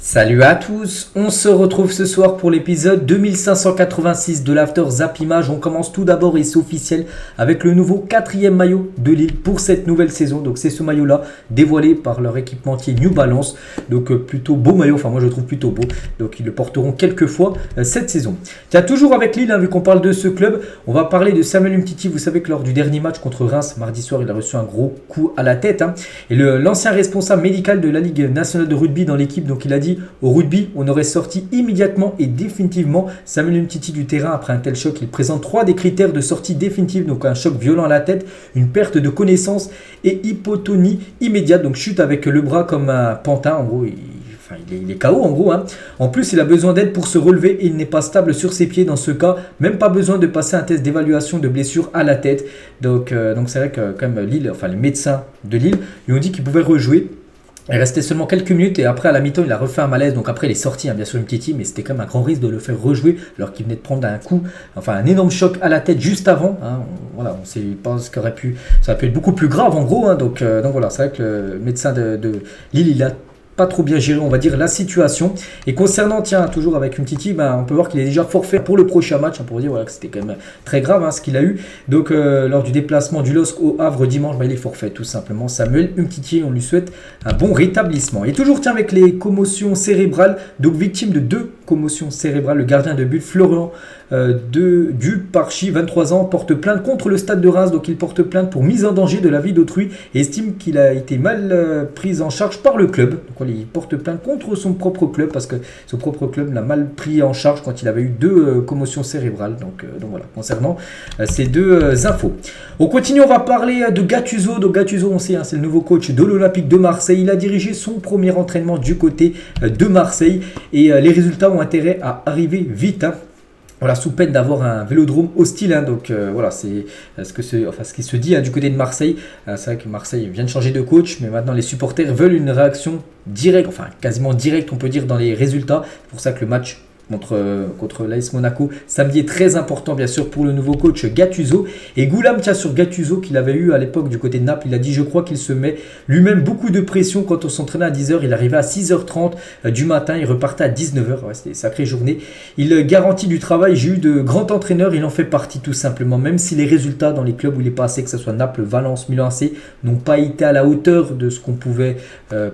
Salut à tous, on se retrouve ce soir pour l'épisode 2586 de l'After Zap Image. On commence tout d'abord et c'est officiel avec le nouveau 4e maillot de Lille pour cette nouvelle saison. Donc c'est ce maillot là dévoilé par leur équipementier New Balance. Donc plutôt beau maillot, enfin moi je le trouve plutôt beau. Donc ils le porteront quelques fois cette saison. Tiens, toujours avec Lille, vu qu'on parle de ce club, on va parler de Samuel Umtiti. Vous savez que lors du dernier match contre Reims, mardi soir, il a reçu un gros coup à la tête. Et l'ancien responsable médical de la Ligue nationale de rugby dans l'équipe, donc il a dit: au rugby, on aurait sorti immédiatement et définitivement Samuel Umtiti du terrain après un tel choc. Il présente 3 des critères de sortie définitive, donc un choc violent à la tête, une perte de connaissance et hypotonie immédiate, donc chute avec le bras comme un pantin, en gros. Il est KO en gros. En plus, il a besoin d'aide pour se relever et il n'est pas stable sur ses pieds. Dans ce cas, même pas besoin de passer un test d'évaluation de blessure à la tête. Donc c'est vrai que quand même Lille, les médecins de Lille lui ont dit qu'il pouvait rejouer. Il restait seulement quelques minutes et après à la mi-temps il a refait un malaise, donc après il est sorti bien sûr Umtiti, mais c'était quand même un grand risque de le faire rejouer alors qu'il venait de prendre un énorme choc à la tête juste avant. On ne sait pas ce qu'aurait pu, ça aurait pu être beaucoup plus grave en gros. Donc voilà, c'est vrai que le médecin de Lille il a pas trop bien géré, on va dire, la situation. Et concernant, toujours avec Umtiti, on peut voir qu'il est déjà forfait pour le prochain match, pour dire que c'était quand même très grave ce qu'il a eu. Donc lors du déplacement du LOSC au Havre dimanche, il est forfait tout simplement. Samuel Umtiti, on lui souhaite un bon rétablissement. Et toujours avec les commotions cérébrales, donc victime de 2 commotions cérébrales, le gardien de but Florian Duparchi, 23 ans, porte plainte contre le stade de Reims. Donc il porte plainte pour mise en danger de la vie d'autrui et estime qu'il a été mal pris en charge par le club. Donc il porte plainte contre son propre club parce que son propre club l'a mal pris en charge quand il avait eu 2 commotions cérébrales. Donc voilà, concernant ces 2 infos. On continue, on va parler de Gattuso. Donc Gattuso, on sait, c'est le nouveau coach de l'Olympique de Marseille. Il a dirigé son premier entraînement du côté de Marseille et les résultats ont intérêt à arriver vite. Voilà, sous peine d'avoir un vélodrome hostile. Donc voilà, c'est ce qui se dit du côté de Marseille. C'est vrai que Marseille vient de changer de coach, mais maintenant les supporters veulent une réaction directe, quasiment directe, on peut dire, dans les résultats. C'est pour ça que le match contre l'AS Monaco samedi est très important bien sûr pour le nouveau coach Gattuso. Et Goulam, sur Gattuso qu'il avait eu à l'époque du côté de Naples, il a dit: je crois qu'il se met lui-même beaucoup de pression. Quand on s'entraînait à 10h, il arrivait à 6h30 du matin, il repartait à 19h. C'était une sacrée journée. Il garantit du travail. J'ai eu de grands entraîneurs, il en fait partie tout simplement, même si les résultats dans les clubs où il est passé, que ce soit Naples, Valence, Milan AC, n'ont pas été à la hauteur de ce qu'on pouvait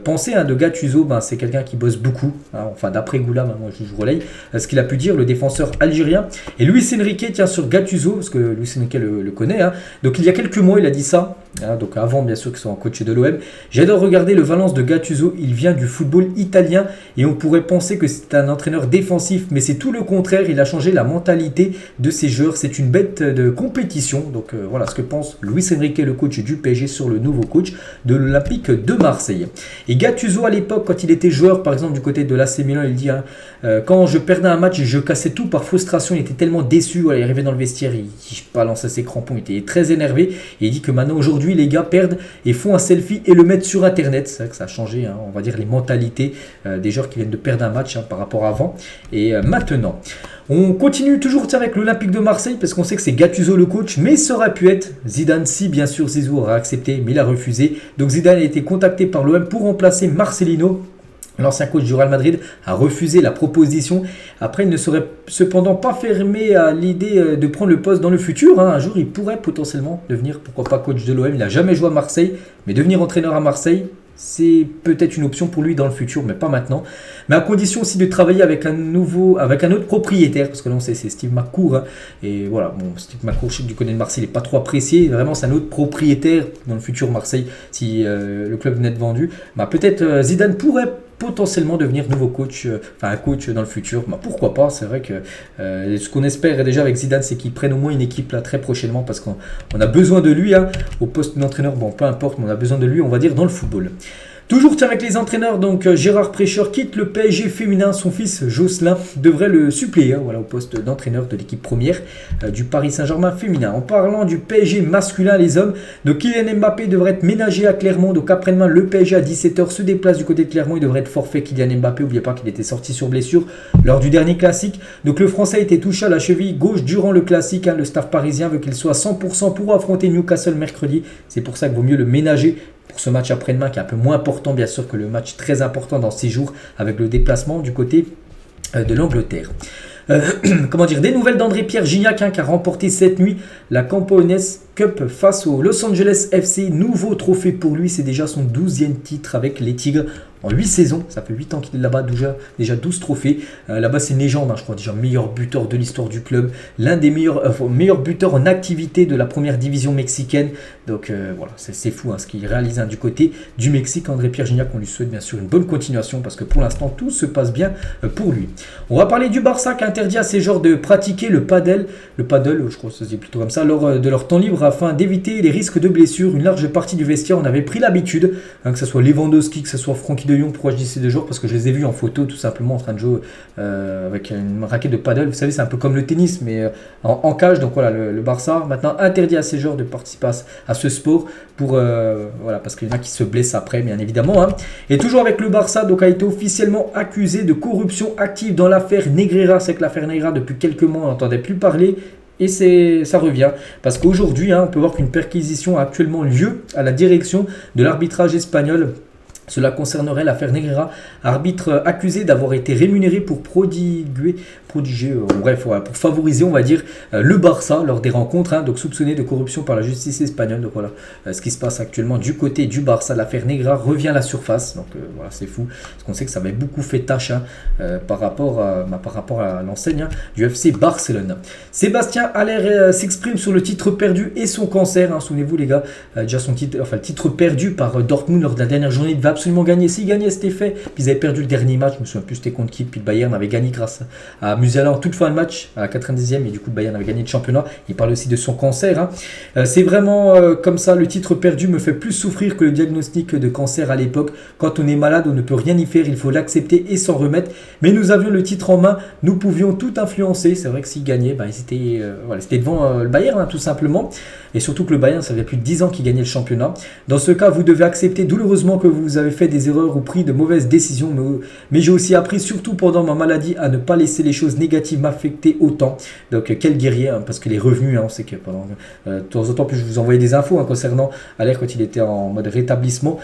penser de Gattuso. C'est quelqu'un qui bosse beaucoup, d'après Goulam, moi je relaye ce qu'il a pu dire, le défenseur algérien. Et Luis Enrique tient sur Gattuso, parce que Luis Enrique le connaît. Donc il y a quelques mois, il a dit ça, donc avant bien sûr qu'il soit en coach de l'OM: j'adore regarder le Valence de Gattuso, il vient du football italien et on pourrait penser que c'est un entraîneur défensif, mais c'est tout le contraire, il a changé la mentalité de ses joueurs, c'est une bête de compétition. Donc voilà ce que pense Luis Enrique, le coach du PSG, sur le nouveau coach de l'Olympique de Marseille. Et Gattuso à l'époque, quand il était joueur par exemple du côté de l'AC Milan, il dit quand je perdais un match, je cassais tout par frustration. Il était tellement déçu. Il arrivait dans le vestiaire, il balançait ses crampons, il était très énervé. Et il dit que maintenant, aujourd'hui, les gars perdent et font un selfie et le mettent sur Internet. C'est vrai que ça a changé, on va dire, les mentalités des joueurs qui viennent de perdre un match par rapport à avant et maintenant. On continue toujours avec l'Olympique de Marseille parce qu'on sait que c'est Gattuso le coach, mais ça aurait pu être Zidane si bien sûr Zizou aura accepté, mais il a refusé. Donc Zidane a été contacté par l'OM pour remplacer Marcelino. L'ancien coach du Real Madrid a refusé la proposition. Après, il ne serait cependant pas fermé à l'idée de prendre le poste dans le futur. Un jour, il pourrait potentiellement devenir, pourquoi pas, coach de l'OM. Il n'a jamais joué à Marseille, mais devenir entraîneur à Marseille, c'est peut-être une option pour lui dans le futur, mais pas maintenant. Mais à condition aussi de travailler avec un autre propriétaire, parce que là on sait c'est Steve McCourt. Et voilà, Steve McCourt, je sais que du côté de Marseille, il n'est pas trop apprécié. Vraiment, c'est un autre propriétaire dans le futur Marseille si le club venait de vendu. Peut-être Zidane pourrait potentiellement devenir nouveau coach, un coach dans le futur. Pourquoi pas, c'est vrai que ce qu'on espère déjà avec Zidane, c'est qu'il prenne au moins une équipe là très prochainement, parce qu'on a besoin de lui au poste d'entraîneur, peu importe, mais on a besoin de lui, on va dire, dans le football. Toujours avec les entraîneurs, donc Gérard Prêcheur quitte le PSG féminin. Son fils Jocelyn devrait le suppléer au poste d'entraîneur de l'équipe première du Paris Saint-Germain féminin. En parlant du PSG masculin, les hommes, donc Kylian Mbappé devrait être ménagé à Clermont. Donc après-demain, le PSG à 17h se déplace du côté de Clermont. Il devrait être forfait, Kylian Mbappé. N'oubliez pas qu'il était sorti sur blessure lors du dernier classique. Donc le Français a été touché à la cheville gauche durant le classique. Le staff parisien veut qu'il soit 100% pour affronter Newcastle mercredi. C'est pour ça qu'il vaut mieux le ménager pour ce match après-demain qui est un peu moins important bien sûr que le match très important dans 6 jours avec le déplacement du côté de l'Angleterre. Comment dire, des nouvelles d'André-Pierre Gignac qui a remporté cette nuit la Campeones Cup face au Los Angeles FC. Nouveau trophée pour lui, c'est déjà son 12e titre avec les Tigres en 8 saisons. Ça fait 8 ans qu'il est là-bas, déjà 12 trophées. Là-bas, c'est une légende, je crois, déjà meilleur buteur de l'histoire du club. L'un des meilleurs buteurs en activité de la première division mexicaine. Donc voilà, c'est fou ce qu'il réalise du côté du Mexique. André-Pierre Gignac, on lui souhaite bien sûr une bonne continuation parce que pour l'instant, tout se passe bien pour lui. On va parler du Barça qui interdit à ses joueurs de pratiquer le paddle. Le paddle, je crois que c'est plutôt comme ça, lors de leur temps libre afin d'éviter les risques de blessures. Une large partie du vestiaire en avait pris l'habitude, que ce soit Lewandowski, que ce soit Frenkie de Jong. Pourquoi je dis ces deux joueurs? Parce que je les ai vus en photo tout simplement en train de jouer avec une raquette de paddle. Vous savez, c'est un peu comme le tennis, mais en cage. Donc voilà, le Barça maintenant interdit à ses joueurs de participer à ce sport voilà, parce qu'il y en a qui se blessent après, bien évidemment. Et toujours avec le Barça, donc a été officiellement accusé de corruption active dans l'affaire Negreira. C'est que l'affaire Negreira, depuis quelques mois, on n'entendait plus parler. Et ça revient, parce qu'aujourd'hui, on peut voir qu'une perquisition a actuellement lieu à la direction de l'arbitrage espagnol. Cela concernerait l'affaire Negreira, arbitre accusé d'avoir été rémunéré pour pour favoriser, on va dire, le Barça lors des rencontres, donc soupçonné de corruption par la justice espagnole. Donc voilà, ce qui se passe actuellement du côté du Barça, l'affaire Negreira revient à la surface. Donc voilà, c'est fou, parce qu'on sait que ça avait beaucoup fait tâche par rapport à l'enseigne du FC Barcelone. Sébastien Haller s'exprime sur le titre perdu et son cancer. Souvenez-vous les gars, déjà le titre perdu par Dortmund lors de la dernière journée, il devait absolument gagner. S'il gagnait, c'était fait. Puis ils avaient perdu le dernier match, je me souviens plus c'était contre qui. Puis le Bayern avait gagné grâce à Musiala en toute fin de match, à la 90e, et du coup le Bayern avait gagné le championnat. Il parle aussi de son cancer. C'est vraiment comme ça, le titre perdu me fait plus souffrir que le diagnostic de cancer à l'époque. Quand on est malade, on ne peut rien y faire, il faut l'accepter et s'en remettre. Mais nous avions le titre en main, nous pouvions tout influencer. C'est vrai que s'ils gagnaient, c'était devant le Bayern, tout simplement. Et surtout que le Bayern, ça fait plus de 10 ans qu'il gagnait le championnat. Dans ce cas, vous devez accepter douloureusement que vous avez fait des erreurs ou pris de mauvaises décisions. Mais j'ai aussi appris, surtout pendant ma maladie, à ne pas laisser les choses négatives m'affecter autant. Donc quel guerrier, parce qu'il est revenu. On sait que pendant de temps en temps, puis je vous envoyais des infos concernant Haller quand il était en mode rétablissement.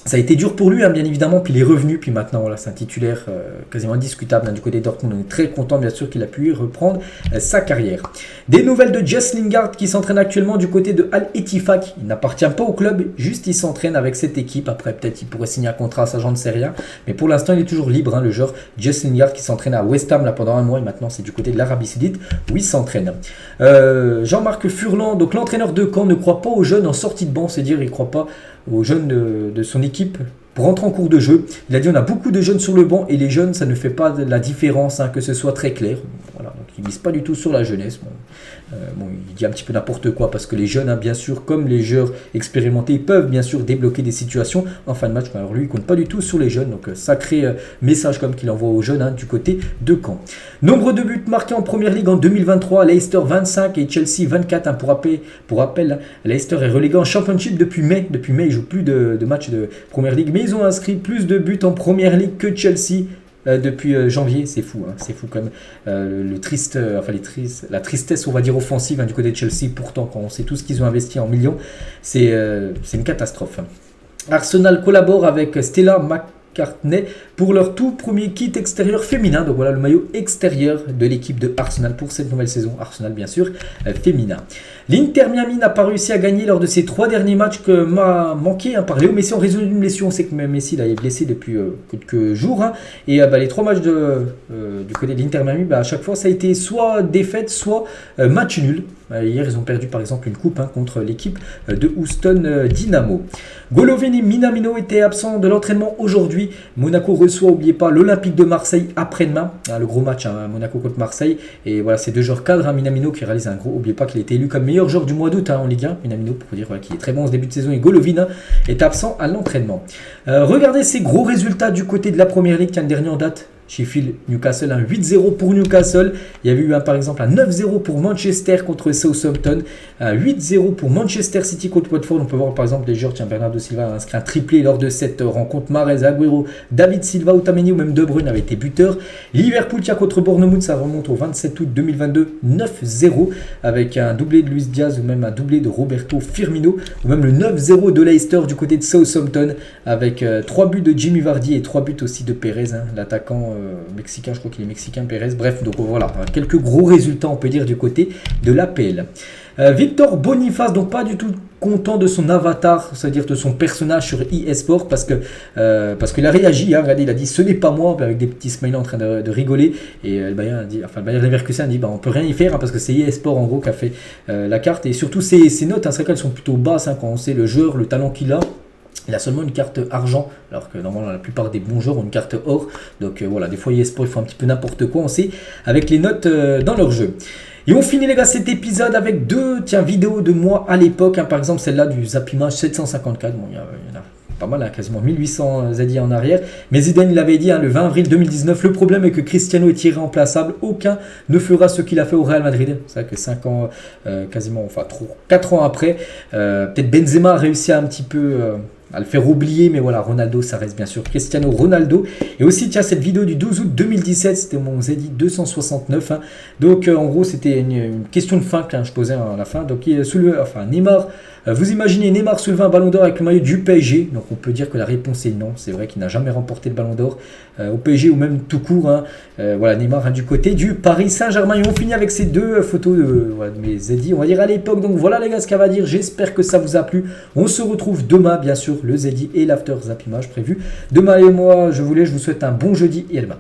Ça a été dur pour lui, bien évidemment, puis il est revenu, puis maintenant, voilà, c'est un titulaire quasiment indiscutable du côté de Dortmund. On est très content, bien sûr, qu'il a pu reprendre sa carrière. Des nouvelles de Jess Lingard qui s'entraîne actuellement du côté de Al-Ettifaq. Il n'appartient pas au club, juste il s'entraîne avec cette équipe. Après, peut-être il pourrait signer un contrat à ça, j'en ne sais rien. Mais pour l'instant, il est toujours libre, le joueur Jess Lingard qui s'entraîne à West Ham là, pendant un mois, et maintenant, c'est du côté de l'Arabie Saoudite où il s'entraîne. Jean-Marc Furlan, donc l'entraîneur de Caen, ne croit pas aux jeunes en sortie de banc, c'est-à-dire il ne croit pas aux jeunes de son équipe pour rentrer en cours de jeu. Il a dit on a beaucoup de jeunes sur le banc et les jeunes ça ne fait pas de la différence, que ce soit très clair. Voilà, donc il ne mise pas du tout sur la jeunesse. Il dit un petit peu n'importe quoi parce que les jeunes, bien sûr, comme les joueurs expérimentés, ils peuvent bien sûr débloquer des situations en fin de match. Alors lui, il ne compte pas du tout sur les jeunes. Donc sacré message comme qu'il envoie aux jeunes du côté de Caen. Nombre de buts marqués en Première Ligue en 2023, Leicester 25 et Chelsea 24. Pour rappel, Leicester est relégué en Championship depuis mai. Depuis mai, ils ne jouent plus de matchs de Première Ligue, mais ils ont inscrit plus de buts en Première Ligue que Chelsea. Depuis janvier, c'est fou, c'est fou comme la tristesse, on va dire, offensive du côté de Chelsea. Pourtant, quand on sait tout ce qu'ils ont investi en millions, c'est une catastrophe. Arsenal collabore avec Stella McCartney pour leur tout premier kit extérieur féminin. Donc voilà le maillot extérieur de l'équipe de Arsenal pour cette nouvelle saison. Arsenal, bien sûr, féminin. L'Inter Miami n'a pas réussi à gagner lors de ses 3 derniers matchs que m'a manqué par Léo Messi en raison d'une blessure. On sait que Messi il est blessé depuis quelques jours. Et les 3 matchs du côté de l'Inter Miami, à chaque fois, ça a été soit défaite, soit match nul. Hier, ils ont perdu par exemple une coupe contre l'équipe de Houston Dynamo. Golovin et Minamino étaient absents de l'entraînement aujourd'hui. Monaco reçoit, n'oubliez pas, l'Olympique de Marseille après-demain. Le gros match, Monaco contre Marseille. Et voilà, c'est 2 joueurs cadres. Minamino qui réalise un gros. N'oubliez pas qu'il a été élu comme meilleur joueur du mois d'août en Ligue 1. Minamino, pour dire qu'il est très bon en ce début de saison. Et Golovin est absent à l'entraînement. Regardez ces gros résultats du côté de la Première Ligue. Le dernier en date, Sheffield, Newcastle, un 8-0 pour Newcastle. Il y avait eu par exemple un 9-0 pour Manchester contre Southampton, un 8-0 pour Manchester City contre Watford. On peut voir par exemple les joueurs, Bernardo Silva a inscrit un triplé lors de cette rencontre. Mahrez, Agüero, David Silva, Otamendi ou même De Bruyne avait été buteur. Liverpool contre Bournemouth, ça remonte au 27 août 2022, 9-0 avec un doublé de Luis Diaz ou même un doublé de Roberto Firmino, ou même le 9-0 de Leicester du côté de Southampton avec 3 buts de Jimmy Vardy et 3 buts aussi de Pérez, hein, l'attaquant mexicain, je crois qu'il est mexicain, Pérez. Bref, donc voilà, quelques gros résultats on peut dire du côté de l'APL. Victor Boniface, donc pas du tout content de son avatar, c'est-à-dire de son personnage sur eSport, parce qu'il a réagi, hein, regardez, il a dit ce n'est pas moi, avec des petits smileys en train de rigoler, et le Bayern Leverkusen a dit on peut rien y faire, hein, parce que c'est eSport en gros qui a fait la carte, et surtout ses notes, hein, c'est vrai qu'elles sont plutôt basses, hein, quand on sait le joueur, le talent qu'il a. Il a seulement une carte argent, alors que normalement la plupart des bons joueurs ont une carte or. Donc voilà, des fois eSport ils font un petit peu n'importe quoi, on sait, avec les notes dans leur jeu. Et on finit les gars cet épisode avec deux vidéos de moi à l'époque, hein, par exemple celle-là du Zapimage 754, bon il y en a pas mal, hein, quasiment 1800 ZI en arrière, mais Zidane il avait dit, hein, le 20 avril 2019, le problème est que Cristiano est irremplaçable, aucun ne fera ce qu'il a fait au Real Madrid. C'est vrai que 5 ans, quasiment, enfin 4 ans après, peut-être Benzema a réussi à un petit peu... à le faire oublier, mais voilà, Ronaldo, ça reste bien sûr Cristiano Ronaldo. Et aussi, tiens, cette vidéo du 12 août 2017, c'était mon ZI 269. Hein. Donc, en gros, c'était une question de fin que je posais à la fin. Donc, Neymar, vous imaginez Neymar soulever un ballon d'or avec le maillot du PSG? Donc, on peut dire que la réponse est non. C'est vrai qu'il n'a jamais remporté le ballon d'or au PSG ou même tout court. Hein. Voilà, Neymar, hein, du côté du Paris Saint-Germain. Et on finit avec ces deux photos de mes ZI, on va dire à l'époque. Donc, voilà, les gars, ce qu'elle va dire. J'espère que ça vous a plu. On se retrouve demain, bien sûr, le ZI et l'After Zapimage prévu demain. Et moi, je vous souhaite un bon jeudi et à demain.